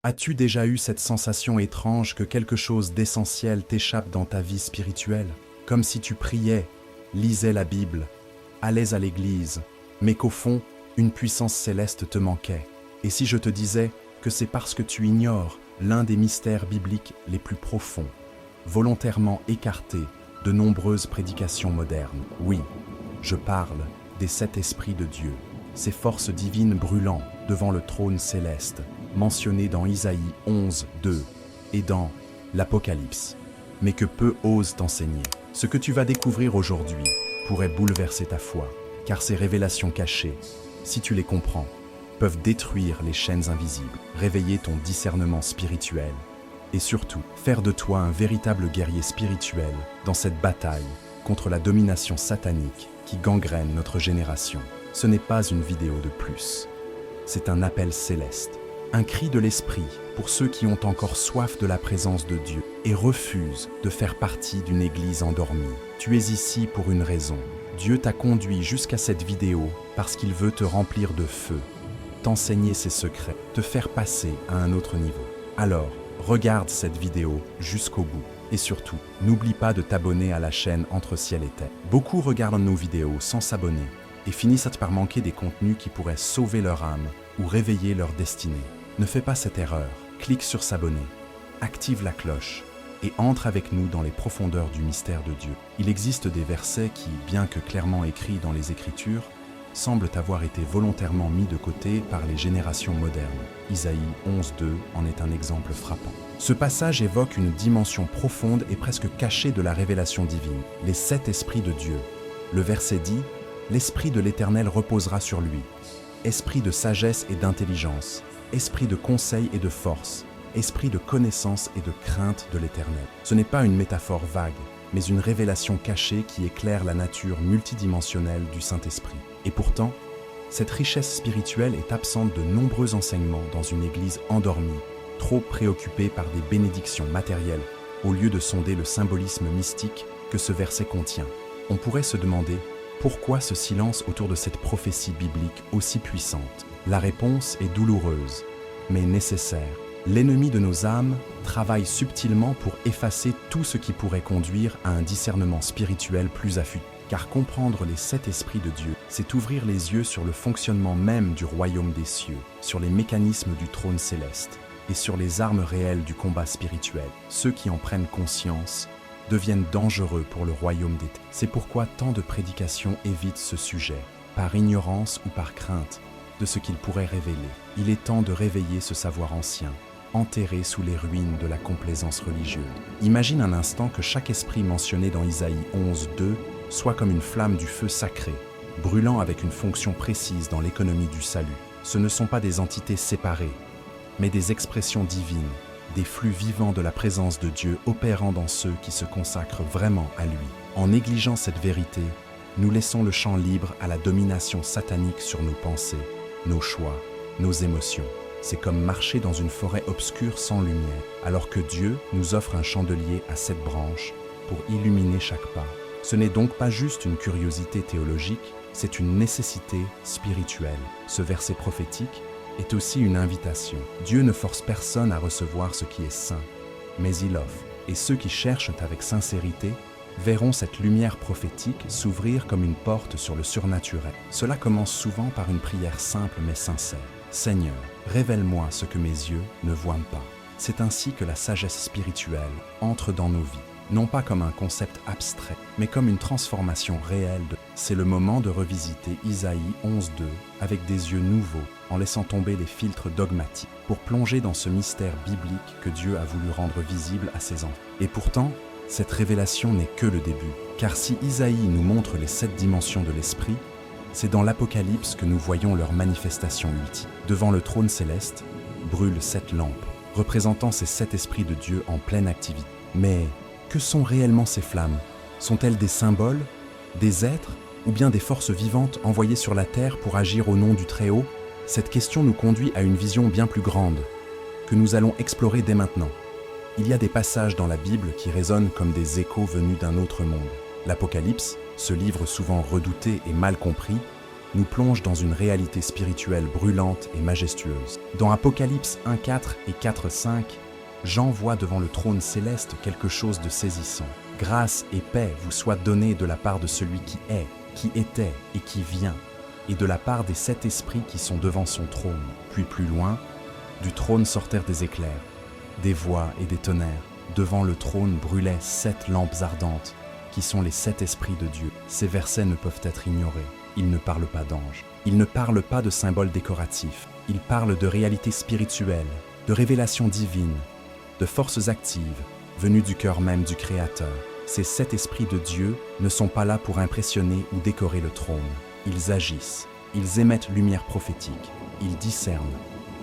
As-tu déjà eu cette sensation étrange que quelque chose d'essentiel t'échappe dans ta vie spirituelle? Comme si tu priais, lisais la Bible, allais à l'église, mais qu'au fond, une puissance céleste te manquait. Et si je te disais que c'est parce que tu ignores l'un des mystères bibliques les plus profonds, volontairement écartés de nombreuses prédications modernes? Oui, je parle des 7 esprits de Dieu, ces forces divines brûlant devant le trône céleste, mentionnées dans Isaïe 11, 2 et dans l'Apocalypse, mais que peu osent t'enseigner. Ce que tu vas découvrir aujourd'hui pourrait bouleverser ta foi, car ces révélations cachées, si tu les comprends, peuvent détruire les chaînes invisibles, réveiller ton discernement spirituel et surtout faire de toi un véritable guerrier spirituel dans cette bataille contre la domination satanique qui gangrène notre génération. Ce n'est pas une vidéo de plus, c'est un appel céleste, un cri de l'esprit pour ceux qui ont encore soif de la présence de Dieu et refusent de faire partie d'une église endormie. Tu es ici pour une raison. Dieu t'a conduit jusqu'à cette vidéo parce qu'il veut te remplir de feu, t'enseigner ses secrets, te faire passer à un autre niveau. Alors, regarde cette vidéo jusqu'au bout. Et surtout, n'oublie pas de t'abonner à la chaîne Entre Ciel et Terre. Beaucoup regardent nos vidéos sans s'abonner et finissent par manquer des contenus qui pourraient sauver leur âme ou réveiller leur destinée. Ne fais pas cette erreur. Clique sur s'abonner, active la cloche et entre avec nous dans les profondeurs du mystère de Dieu. Il existe des versets qui, bien que clairement écrits dans les Écritures, semblent avoir été volontairement mis de côté par les générations modernes. Isaïe 11.2 en est un exemple frappant. Ce passage évoque une dimension profonde et presque cachée de la révélation divine, les 7 esprits de Dieu. Le verset dit « L'Esprit de l'Éternel reposera sur lui, esprit de sagesse et d'intelligence, esprit de conseil et de force, esprit de connaissance et de crainte de l'Éternel. » Ce n'est pas une métaphore vague, mais une révélation cachée qui éclaire la nature multidimensionnelle du Saint-Esprit. Et pourtant, cette richesse spirituelle est absente de nombreux enseignements dans une Église endormie, trop préoccupée par des bénédictions matérielles, au lieu de sonder le symbolisme mystique que ce verset contient. On pourrait se demander pourquoi ce silence autour de cette prophétie biblique aussi puissante. La réponse est douloureuse, mais nécessaire. L'ennemi de nos âmes travaille subtilement pour effacer tout ce qui pourrait conduire à un discernement spirituel plus affûté. Car comprendre les 7 esprits de Dieu, c'est ouvrir les yeux sur le fonctionnement même du royaume des cieux, sur les mécanismes du trône céleste et sur les armes réelles du combat spirituel. Ceux qui en prennent conscience deviennent dangereux pour le royaume des ténèbres. C'est pourquoi tant de prédications évitent ce sujet, par ignorance ou par crainte de ce qu'il pourrait révéler. Il est temps de réveiller ce savoir ancien, enterré sous les ruines de la complaisance religieuse. Imagine un instant que chaque esprit mentionné dans Isaïe 11.2 soit comme une flamme du feu sacré, brûlant avec une fonction précise dans l'économie du salut. Ce ne sont pas des entités séparées, mais des expressions divines, des flux vivants de la présence de Dieu opérant dans ceux qui se consacrent vraiment à lui. En négligeant cette vérité, nous laissons le champ libre à la domination satanique sur nos pensées, nos choix, nos émotions. C'est comme marcher dans une forêt obscure sans lumière, alors que Dieu nous offre un chandelier à 7 branches pour illuminer chaque pas. Ce n'est donc pas juste une curiosité théologique, c'est une nécessité spirituelle. Ce verset prophétique est aussi une invitation. Dieu ne force personne à recevoir ce qui est saint, mais il offre. Et ceux qui cherchent avec sincérité verront cette lumière prophétique s'ouvrir comme une porte sur le surnaturel. Cela commence souvent par une prière simple mais sincère. Seigneur, révèle-moi ce que mes yeux ne voient pas. C'est ainsi que la sagesse spirituelle entre dans nos vies. Non pas comme un concept abstrait, mais comme une transformation réelle. C'est le moment de revisiter Isaïe 11.2 avec des yeux nouveaux, en laissant tomber les filtres dogmatiques, pour plonger dans ce mystère biblique que Dieu a voulu rendre visible à ses enfants. Et pourtant, cette révélation n'est que le début, car si Isaïe nous montre les 7 dimensions de l'esprit, c'est dans l'Apocalypse que nous voyons leur manifestation ultime. Devant le trône céleste, brûlent 7 lampes, représentant ces 7 esprits de Dieu en pleine activité. Mais que sont réellement ces flammes? Sont-elles des symboles, des êtres, ou bien des forces vivantes envoyées sur la terre pour agir au nom du Très-Haut? Cette question nous conduit à une vision bien plus grande, que nous allons explorer dès maintenant. Il y a des passages dans la Bible qui résonnent comme des échos venus d'un autre monde. L'Apocalypse, ce livre souvent redouté et mal compris, nous plonge dans une réalité spirituelle brûlante et majestueuse. Dans Apocalypse 1:4 et 4:5, Jean voit devant le trône céleste quelque chose de saisissant. « Grâce et paix vous soient données de la part de celui qui est, qui était et qui vient, et de la part des 7 esprits qui sont devant son trône. » Puis plus loin, du trône sortirent des éclairs, des voix et des tonnerres. Devant le trône brûlaient 7 lampes ardentes, qui sont les 7 esprits de Dieu. Ces versets ne peuvent être ignorés. Ils ne parlent pas d'anges. Ils ne parlent pas de symboles décoratifs. Ils parlent de réalité spirituelle, de révélation divine, de forces actives, venues du cœur même du Créateur. Ces 7 esprits de Dieu ne sont pas là pour impressionner ou décorer le trône. Ils agissent, ils émettent lumière prophétique, ils discernent,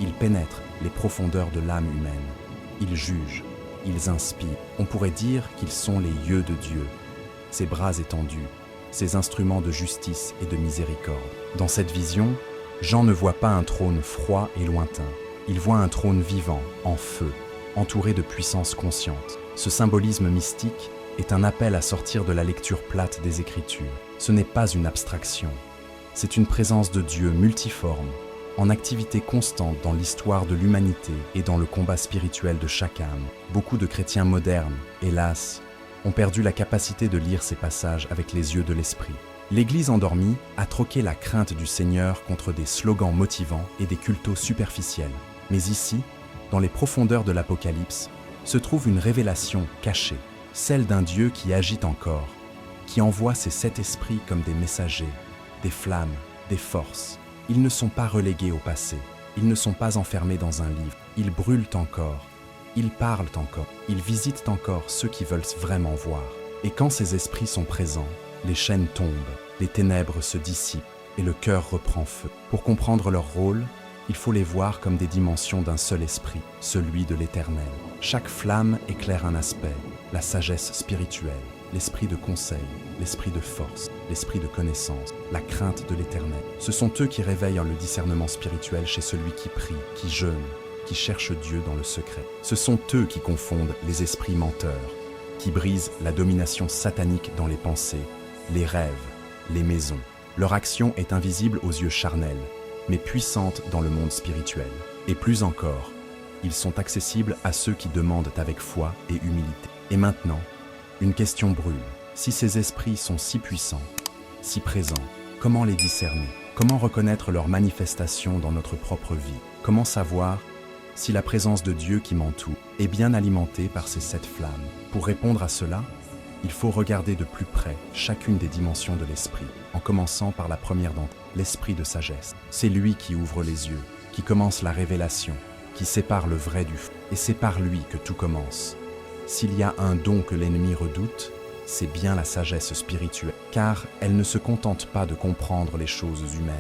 ils pénètrent les profondeurs de l'âme humaine. Ils jugent, ils inspirent. On pourrait dire qu'ils sont les yeux de Dieu, ses bras étendus, ses instruments de justice et de miséricorde. Dans cette vision, Jean ne voit pas un trône froid et lointain. Il voit un trône vivant, en feu, entouré de puissances conscientes. Ce symbolisme mystique est un appel à sortir de la lecture plate des Écritures. Ce n'est pas une abstraction. C'est une présence de Dieu multiforme, en activité constante dans l'histoire de l'humanité et dans le combat spirituel de chaque âme. Beaucoup de chrétiens modernes, hélas, ont perdu la capacité de lire ces passages avec les yeux de l'esprit. L'Église endormie a troqué la crainte du Seigneur contre des slogans motivants et des cultos superficiels. Mais ici, dans les profondeurs de l'Apocalypse, se trouve une révélation cachée, celle d'un Dieu qui agit encore, qui envoie ses 7 esprits comme des messagers, des flammes, des forces. Ils ne sont pas relégués au passé, ils ne sont pas enfermés dans un livre, ils brûlent encore, ils parlent encore, ils visitent encore ceux qui veulent vraiment voir. Et quand ces esprits sont présents, les chaînes tombent, les ténèbres se dissipent et le cœur reprend feu. Pour comprendre leur rôle, il faut les voir comme des dimensions d'un seul esprit, celui de l'Éternel. Chaque flamme éclaire un aspect, la sagesse spirituelle, l'esprit de conseil, l'esprit de force, l'esprit de connaissance, la crainte de l'Éternel. Ce sont eux qui réveillent le discernement spirituel chez celui qui prie, qui jeûne, qui cherche Dieu dans le secret. Ce sont eux qui confondent les esprits menteurs, qui brisent la domination satanique dans les pensées, les rêves, les maisons. Leur action est invisible aux yeux charnels, mais puissante dans le monde spirituel. Et plus encore, ils sont accessibles à ceux qui demandent avec foi et humilité. Et maintenant, une question brûle. Si ces esprits sont si puissants, si présents, comment les discerner? Comment reconnaître leur manifestation dans notre propre vie? Comment savoir si la présence de Dieu qui m'entoure est bien alimentée par ces 7 flammes? Pour répondre à cela, il faut regarder de plus près chacune des dimensions de l'esprit, en commençant par la première d'entre elles, l'esprit de sagesse. C'est lui qui ouvre les yeux, qui commence la révélation, qui sépare le vrai du faux. Et c'est par lui que tout commence. S'il y a un don que l'ennemi redoute, c'est bien la sagesse spirituelle, car elle ne se contente pas de comprendre les choses humaines.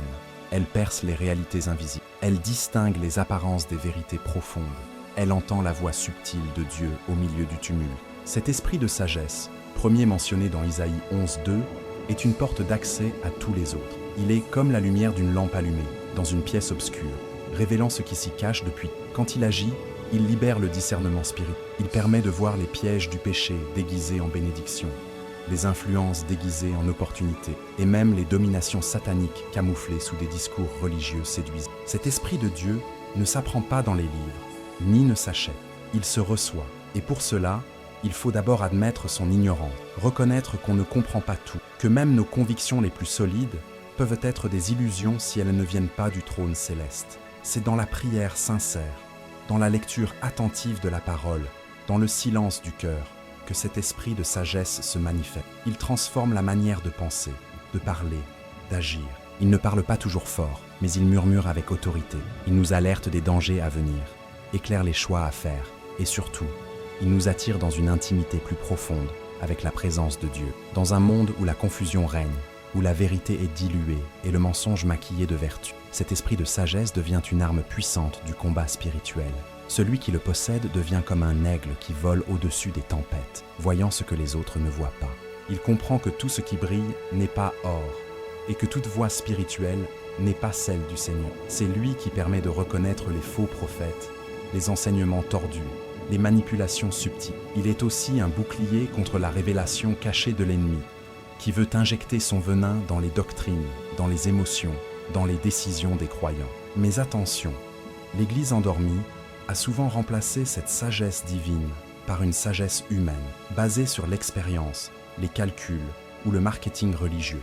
Elle perce les réalités invisibles. Elle distingue les apparences des vérités profondes. Elle entend la voix subtile de Dieu au milieu du tumulte. Cet esprit de sagesse, premier mentionné dans Isaïe 11:2, est une porte d'accès à tous les autres. Il est comme la lumière d'une lampe allumée, dans une pièce obscure, révélant ce qui s'y cache depuis. Quand il agit, il libère le discernement spirituel. Il permet de voir les pièges du péché déguisés en bénédiction, les influences déguisées en opportunités, et même les dominations sataniques camouflées sous des discours religieux séduisants. Cet esprit de Dieu ne s'apprend pas dans les livres, ni ne s'achète. Il se reçoit, et pour cela, il faut d'abord admettre son ignorance, reconnaître qu'on ne comprend pas tout, que même nos convictions les plus solides peuvent être des illusions si elles ne viennent pas du trône céleste. C'est dans la prière sincère, dans la lecture attentive de la parole, dans le silence du cœur, que cet esprit de sagesse se manifeste. Il transforme la manière de penser, de parler, d'agir. Il ne parle pas toujours fort, mais il murmure avec autorité. Il nous alerte des dangers à venir, éclaire les choix à faire, et surtout, il nous attire dans une intimité plus profonde avec la présence de Dieu. Dans un monde où la confusion règne, où la vérité est diluée et le mensonge maquillé de vertu, cet esprit de sagesse devient une arme puissante du combat spirituel. Celui qui le possède devient comme un aigle qui vole au-dessus des tempêtes, voyant ce que les autres ne voient pas. Il comprend que tout ce qui brille n'est pas or, et que toute voix spirituelle n'est pas celle du Seigneur. C'est lui qui permet de reconnaître les faux prophètes, les enseignements tordus, les manipulations subtiles. Il est aussi un bouclier contre la révélation cachée de l'ennemi, qui veut injecter son venin dans les doctrines, dans les émotions, dans les décisions des croyants. Mais attention, l'Église endormie a souvent remplacé cette sagesse divine par une sagesse humaine, basée sur l'expérience, les calculs ou le marketing religieux.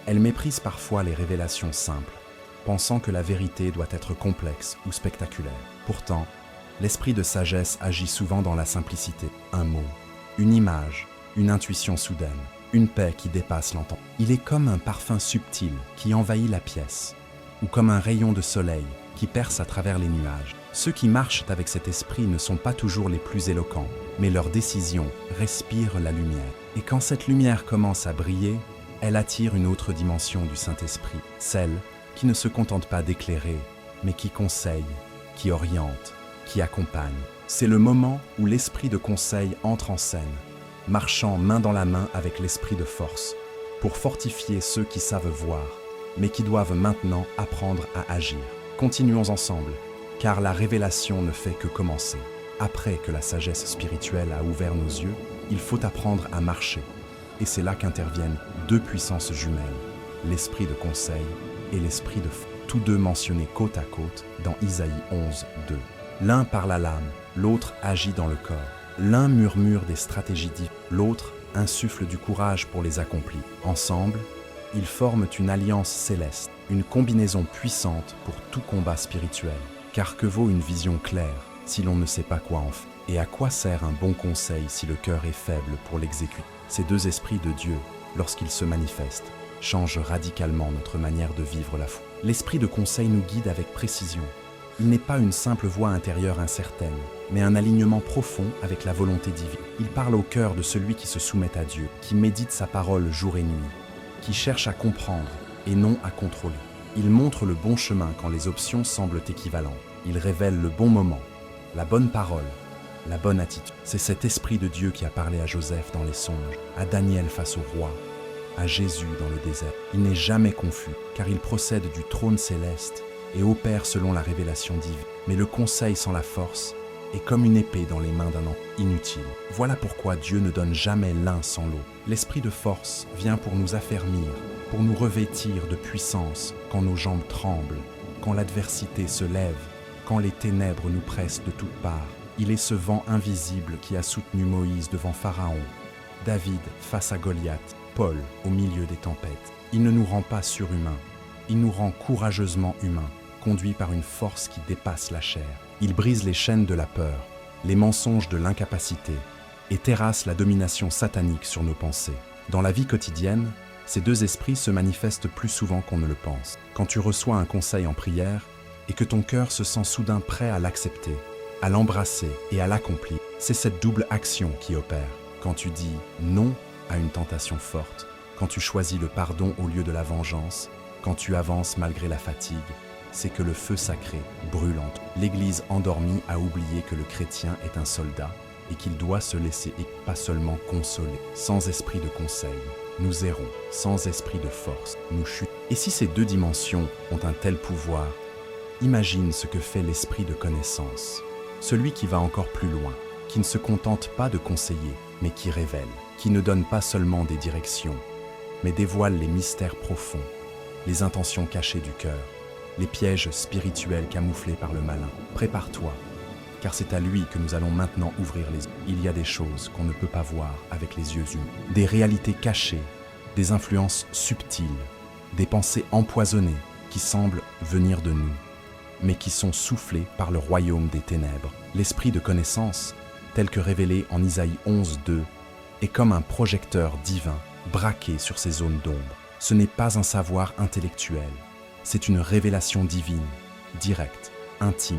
Elle méprise parfois les révélations simples, pensant que la vérité doit être complexe ou spectaculaire. Pourtant, l'esprit de sagesse agit souvent dans la simplicité. Un mot, une image, une intuition soudaine, une paix qui dépasse l'entendement. Il est comme un parfum subtil qui envahit la pièce, ou comme un rayon de soleil qui perce à travers les nuages. Ceux qui marchent avec cet esprit ne sont pas toujours les plus éloquents, mais leurs décisions respirent la lumière. Et quand cette lumière commence à briller, elle attire une autre dimension du Saint-Esprit, celle qui ne se contente pas d'éclairer, mais qui conseille, qui oriente, qui accompagne. C'est le moment où l'esprit de conseil entre en scène, marchant main dans la main avec l'esprit de force, pour fortifier ceux qui savent voir, mais qui doivent maintenant apprendre à agir. Continuons ensemble, car la révélation ne fait que commencer. Après que la sagesse spirituelle a ouvert nos yeux, il faut apprendre à marcher. Et c'est là qu'interviennent deux puissances jumelles, l'esprit de conseil et l'esprit de foi, tous deux mentionnés côte à côte dans Isaïe 11, 2. L'un parle à l'âme, l'autre agit dans le corps. L'un murmure des stratégies divines, l'autre insuffle du courage pour les accomplir. Ensemble, ils forment une alliance céleste, une combinaison puissante pour tout combat spirituel. Car que vaut une vision claire si l'on ne sait pas quoi en faire? Et à quoi sert un bon conseil si le cœur est faible pour l'exécuter? Ces deux esprits de Dieu, lorsqu'ils se manifestent, changent radicalement notre manière de vivre la foi. L'esprit de conseil nous guide avec précision. Il n'est pas une simple voix intérieure incertaine, mais un alignement profond avec la volonté divine. Il parle au cœur de celui qui se soumet à Dieu, qui médite sa parole jour et nuit, qui cherche à comprendre et non à contrôler. Il montre le bon chemin quand les options semblent équivalentes. Il révèle le bon moment, la bonne parole, la bonne attitude. C'est cet esprit de Dieu qui a parlé à Joseph dans les songes, à Daniel face au roi, à Jésus dans le désert. Il n'est jamais confus, car il procède du trône céleste et opère selon la révélation divine. Mais le conseil sans la force est comme une épée dans les mains d'un homme inutile. Voilà pourquoi Dieu ne donne jamais l'un sans l'autre. L'esprit de force vient pour nous affermir, pour nous revêtir de puissance quand nos jambes tremblent, quand l'adversité se lève, quand les ténèbres nous pressent de toutes parts. Il est ce vent invisible qui a soutenu Moïse devant Pharaon, David face à Goliath, Paul au milieu des tempêtes. Il ne nous rend pas surhumains, il nous rend courageusement humains, conduits par une force qui dépasse la chair. Il brise les chaînes de la peur, les mensonges de l'incapacité et terrasse la domination satanique sur nos pensées. Dans la vie quotidienne, ces deux esprits se manifestent plus souvent qu'on ne le pense. Quand tu reçois un conseil en prière et que ton cœur se sent soudain prêt à l'accepter, à l'embrasser et à l'accomplir, c'est cette double action qui opère. Quand tu dis non à une tentation forte, quand tu choisis le pardon au lieu de la vengeance, quand tu avances malgré la fatigue, c'est que le feu sacré brûle en toi. L'Église endormie a oublié que le chrétien est un soldat et qu'il doit se laisser et pas seulement consoler. Sans esprit de conseil, nous errons. Sans esprit de force, nous chutons. Et si ces deux dimensions ont un tel pouvoir, imagine ce que fait l'esprit de connaissance. Celui qui va encore plus loin, qui ne se contente pas de conseiller, mais qui révèle, qui ne donne pas seulement des directions, mais dévoile les mystères profonds, les intentions cachées du cœur, les pièges spirituels camouflés par le malin. Prépare-toi, car c'est à lui que nous allons maintenant ouvrir les yeux. Il y a des choses qu'on ne peut pas voir avec les yeux humains, des réalités cachées, des influences subtiles, des pensées empoisonnées qui semblent venir de nous, mais qui sont soufflées par le royaume des ténèbres. L'esprit de connaissance, tel que révélé en Isaïe 11, 2, est comme un projecteur divin braqué sur ces zones d'ombre. Ce n'est pas un savoir intellectuel, c'est une révélation divine, directe, intime,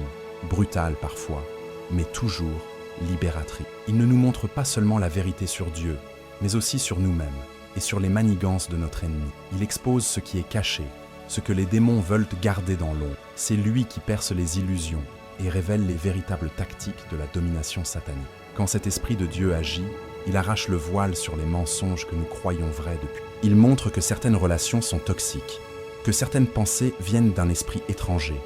brutale parfois, mais toujours libératrice. Il ne nous montre pas seulement la vérité sur Dieu, mais aussi sur nous-mêmes et sur les manigances de notre ennemi. Il expose ce qui est caché, ce que les démons veulent garder dans l'ombre. C'est lui qui perce les illusions et révèle les véritables tactiques de la domination satanique. Quand cet esprit de Dieu agit, il arrache le voile sur les mensonges que nous croyons vrais depuis. Il montre que certaines relations sont toxiques, que certaines pensées viennent d'un esprit étranger,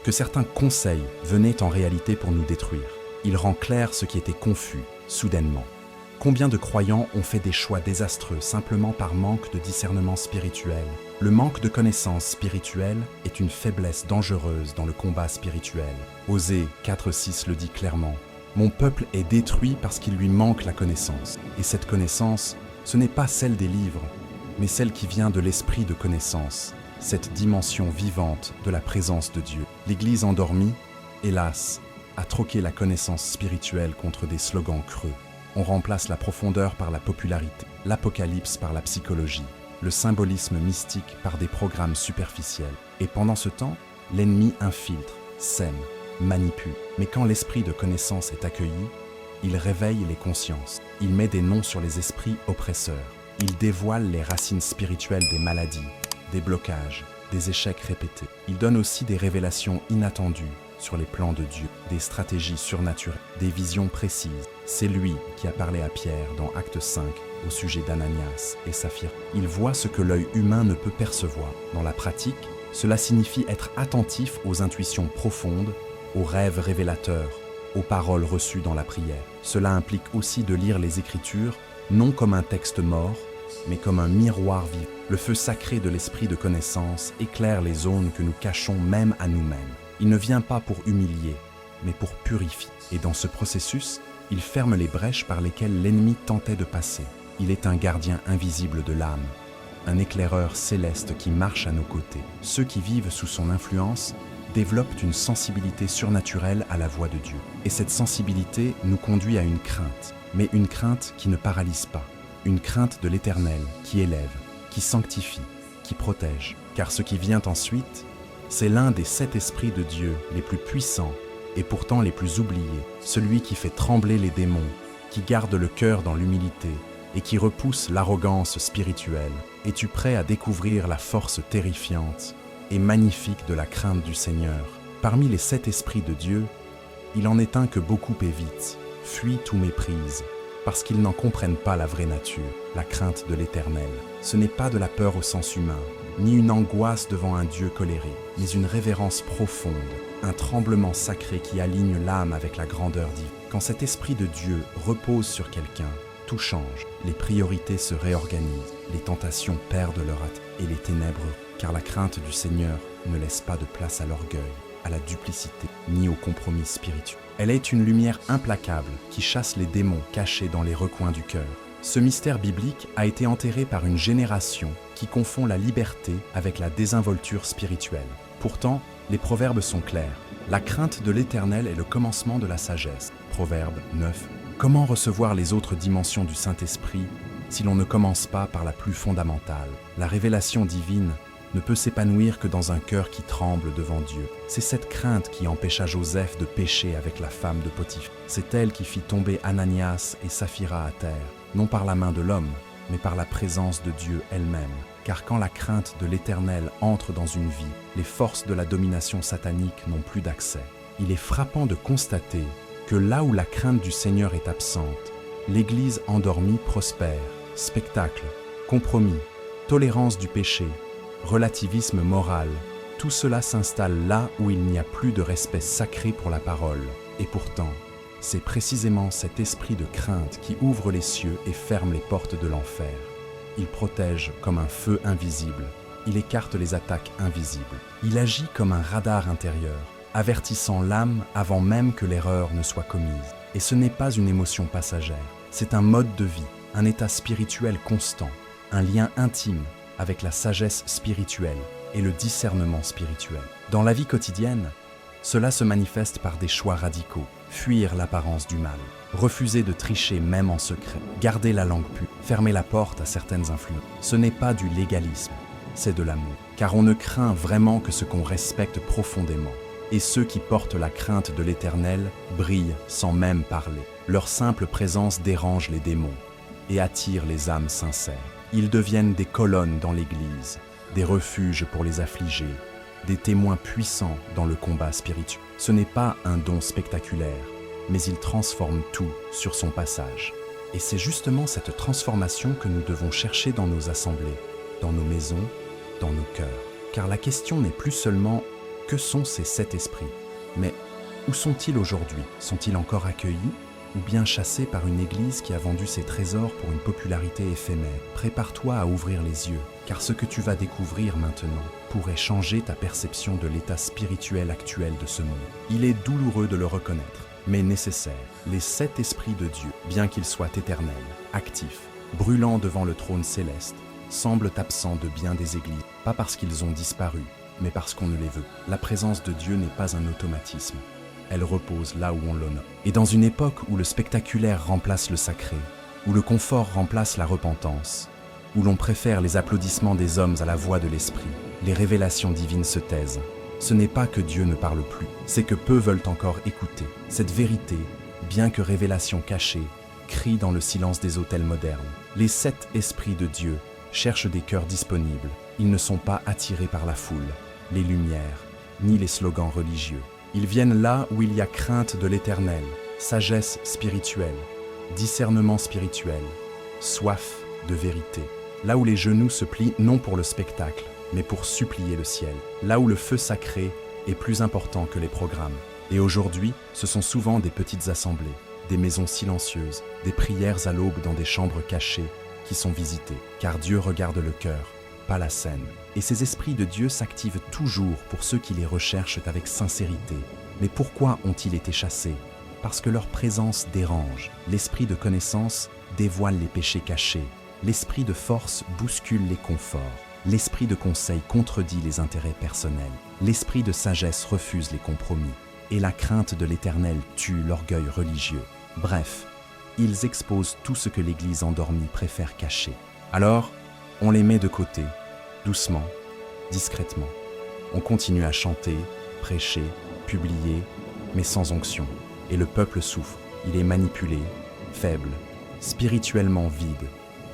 que certains conseils venaient en réalité pour nous détruire. Il rend clair ce qui était confus, soudainement. Combien de croyants ont fait des choix désastreux simplement par manque de discernement spirituel? Le manque de connaissance spirituelle est une faiblesse dangereuse dans le combat spirituel. Osée 4,6 le dit clairement. Mon peuple est détruit parce qu'il lui manque la connaissance. Et cette connaissance, ce n'est pas celle des livres, mais celle qui vient de l'esprit de connaissance, cette dimension vivante de la présence de Dieu. L'Église endormie, hélas, a troqué la connaissance spirituelle contre des slogans creux. On remplace la profondeur par la popularité, l'Apocalypse par la psychologie, le symbolisme mystique par des programmes superficiels. Et pendant ce temps, l'ennemi infiltre, sème, manipule. Mais quand l'esprit de connaissance est accueilli, il réveille les consciences. Il met des noms sur les esprits oppresseurs. Il dévoile les racines spirituelles des maladies, des blocages, des échecs répétés. Il donne aussi des révélations inattendues sur les plans de Dieu, des stratégies surnaturelles, des visions précises. C'est lui qui a parlé à Pierre dans Acte 5 au sujet d'Ananias et Saphira. Il voit ce que l'œil humain ne peut percevoir. Dans la pratique, cela signifie être attentif aux intuitions profondes, aux rêves révélateurs, aux paroles reçues dans la prière. Cela implique aussi de lire les Écritures, non comme un texte mort, mais comme un miroir vivant. Le feu sacré de l'esprit de connaissance éclaire les zones que nous cachons même à nous-mêmes. Il ne vient pas pour humilier, mais pour purifier. Et dans ce processus, il ferme les brèches par lesquelles l'ennemi tentait de passer. Il est un gardien invisible de l'âme, un éclaireur céleste qui marche à nos côtés. Ceux qui vivent sous son influence développent une sensibilité surnaturelle à la voix de Dieu. Et cette sensibilité nous conduit à une crainte, mais une crainte qui ne paralyse pas. Une crainte de l'Éternel qui élève, qui sanctifie, qui protège. Car ce qui vient ensuite, c'est l'un des 7 esprits de Dieu les plus puissants et pourtant les plus oubliés, celui qui fait trembler les démons, qui garde le cœur dans l'humilité et qui repousse l'arrogance spirituelle. Es-tu prêt à découvrir la force terrifiante et magnifique de la crainte du Seigneur? Parmi les 7 esprits de Dieu, il en est un que beaucoup évitent, fuient ou méprisent, parce qu'ils n'en comprennent pas la vraie nature, la crainte de l'Éternel. Ce n'est pas de la peur au sens humain, ni une angoisse devant un Dieu colérique, mais une révérence profonde, un tremblement sacré qui aligne l'âme avec la grandeur divine. Quand cet esprit de Dieu repose sur quelqu'un, tout change, les priorités se réorganisent, les tentations perdent leur attrait et les ténèbres, car la crainte du Seigneur ne laisse pas de place à l'orgueil, à la duplicité, ni au compromis spirituel. Elle est une lumière implacable qui chasse les démons cachés dans les recoins du cœur. Ce mystère biblique a été enterré par une génération qui confond la liberté avec la désinvolture spirituelle. Pourtant, les proverbes sont clairs. La crainte de l'Éternel est le commencement de la sagesse. Proverbe 9. Comment recevoir les autres dimensions du Saint-Esprit si l'on ne commence pas par la plus fondamentale? La révélation divine ne peut s'épanouir que dans un cœur qui tremble devant Dieu. C'est cette crainte qui empêcha Joseph de pécher avec la femme de Potiphar. C'est elle qui fit tomber Ananias et Saphira à terre, non par la main de l'homme, mais par la présence de Dieu elle-même. Car quand la crainte de l'Éternel entre dans une vie, les forces de la domination satanique n'ont plus d'accès. Il est frappant de constater que là où la crainte du Seigneur est absente, l'Église endormie prospère. Spectacle, compromis, tolérance du péché, relativisme moral, tout cela s'installe là où il n'y a plus de respect sacré pour la parole. Et pourtant, c'est précisément cet esprit de crainte qui ouvre les cieux et ferme les portes de l'enfer. Il protège comme un feu invisible, il écarte les attaques invisibles. Il agit comme un radar intérieur, avertissant l'âme avant même que l'erreur ne soit commise. Et ce n'est pas une émotion passagère, c'est un mode de vie, un état spirituel constant, un lien intime avec la sagesse spirituelle et le discernement spirituel. Dans la vie quotidienne, cela se manifeste par des choix radicaux, fuir l'apparence du mal, refuser de tricher même en secret, garder la langue pure, fermer la porte à certaines influences. Ce n'est pas du légalisme, c'est de l'amour, car on ne craint vraiment que ce qu'on respecte profondément. Et ceux qui portent la crainte de l'Éternel brillent sans même parler. Leur simple présence dérange les démons et attire les âmes sincères. Ils deviennent des colonnes dans l'Église, des refuges pour les affligés, des témoins puissants dans le combat spirituel. Ce n'est pas un don spectaculaire, mais il transforme tout sur son passage. Et c'est justement cette transformation que nous devons chercher dans nos assemblées, dans nos maisons, dans nos cœurs. Car la question n'est plus seulement « que sont ces 7 esprits ?» mais « où sont-ils aujourd'hui? Sont-ils encore accueillis? ou bien chassé par une église qui a vendu ses trésors pour une popularité éphémère. Prépare-toi à ouvrir les yeux, car ce que tu vas découvrir maintenant pourrait changer ta perception de l'état spirituel actuel de ce monde. Il est douloureux de le reconnaître, mais nécessaire. Les 7 esprits de Dieu, bien qu'ils soient éternels, actifs, brûlant devant le trône céleste, semblent absents de bien des églises, pas parce qu'ils ont disparu, mais parce qu'on ne les veut. La présence de Dieu n'est pas un automatisme. Elle repose là où on l'honore. Et dans une époque où le spectaculaire remplace le sacré, où le confort remplace la repentance, où l'on préfère les applaudissements des hommes à la voix de l'esprit, les révélations divines se taisent. Ce n'est pas que Dieu ne parle plus, c'est que peu veulent encore écouter. Cette vérité, bien que révélation cachée, crie dans le silence des autels modernes. Les 7 esprits de Dieu cherchent des cœurs disponibles. Ils ne sont pas attirés par la foule, les lumières, ni les slogans religieux. Ils viennent là où il y a crainte de l'Éternel, sagesse spirituelle, discernement spirituel, soif de vérité. Là où les genoux se plient non pour le spectacle, mais pour supplier le ciel. Là où le feu sacré est plus important que les programmes. Et aujourd'hui, ce sont souvent des petites assemblées, des maisons silencieuses, des prières à l'aube dans des chambres cachées qui sont visitées. Car Dieu regarde le cœur, pas la scène. Et ces esprits de Dieu s'activent toujours pour ceux qui les recherchent avec sincérité. Mais pourquoi ont-ils été chassés? Parce que leur présence dérange. L'esprit de connaissance dévoile les péchés cachés. L'esprit de force bouscule les conforts. L'esprit de conseil contredit les intérêts personnels. L'esprit de sagesse refuse les compromis. Et la crainte de l'Éternel tue l'orgueil religieux. Bref, ils exposent tout ce que l'Église endormie préfère cacher. Alors, on les met de côté, doucement, discrètement. On continue à chanter, prêcher, publier, mais sans onction. Et le peuple souffre. Il est manipulé, faible, spirituellement vide,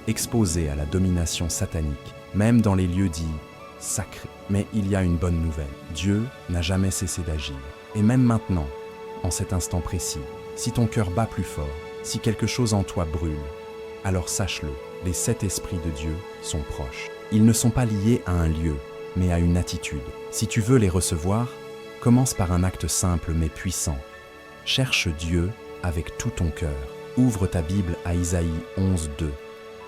exposé à la domination satanique, même dans les lieux dits sacrés. Mais il y a une bonne nouvelle. Dieu n'a jamais cessé d'agir. Et même maintenant, en cet instant précis, si ton cœur bat plus fort, si quelque chose en toi brûle, alors sache-le, les 7 esprits de Dieu sont proches. Ils ne sont pas liés à un lieu, mais à une attitude. Si tu veux les recevoir, commence par un acte simple mais puissant. Cherche Dieu avec tout ton cœur. Ouvre ta Bible à Isaïe 11:2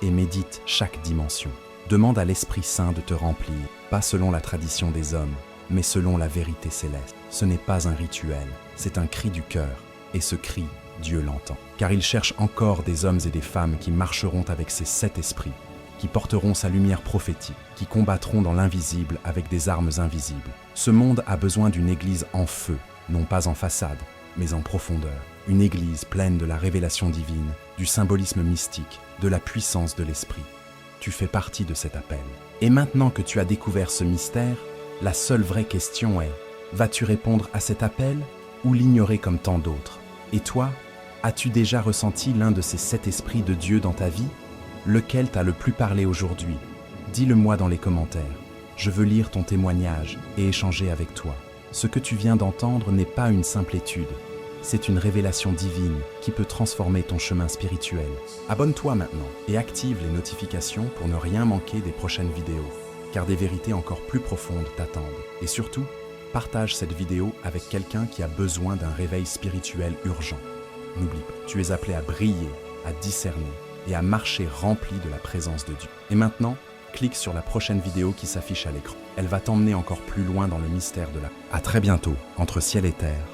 et médite chaque dimension. Demande à l'Esprit Saint de te remplir, pas selon la tradition des hommes, mais selon la vérité céleste. Ce n'est pas un rituel, c'est un cri du cœur, et ce cri, Dieu l'entend. Car il cherche encore des hommes et des femmes qui marcheront avec ces 7 esprits, qui porteront sa lumière prophétique, qui combattront dans l'invisible avec des armes invisibles. Ce monde a besoin d'une église en feu, non pas en façade, mais en profondeur. Une église pleine de la révélation divine, du symbolisme mystique, de la puissance de l'esprit. Tu fais partie de cet appel. Et maintenant que tu as découvert ce mystère, la seule vraie question est, vas-tu répondre à cet appel ou l'ignorer comme tant d'autres? Et toi, as-tu déjà ressenti l'un de ces 7 esprits de Dieu dans ta vie? Lequel t'a le plus parlé aujourd'hui? Dis-le-moi dans les commentaires. Je veux lire ton témoignage et échanger avec toi. Ce que tu viens d'entendre n'est pas une simple étude. C'est une révélation divine qui peut transformer ton chemin spirituel. Abonne-toi maintenant et active les notifications pour ne rien manquer des prochaines vidéos, car des vérités encore plus profondes t'attendent. Et surtout, partage cette vidéo avec quelqu'un qui a besoin d'un réveil spirituel urgent. N'oublie pas, tu es appelé à briller, à discerner et à marcher rempli de la présence de Dieu. Et maintenant, clique sur la prochaine vidéo qui s'affiche à l'écran. Elle va t'emmener encore plus loin dans le mystère de la... À très bientôt, entre ciel et terre.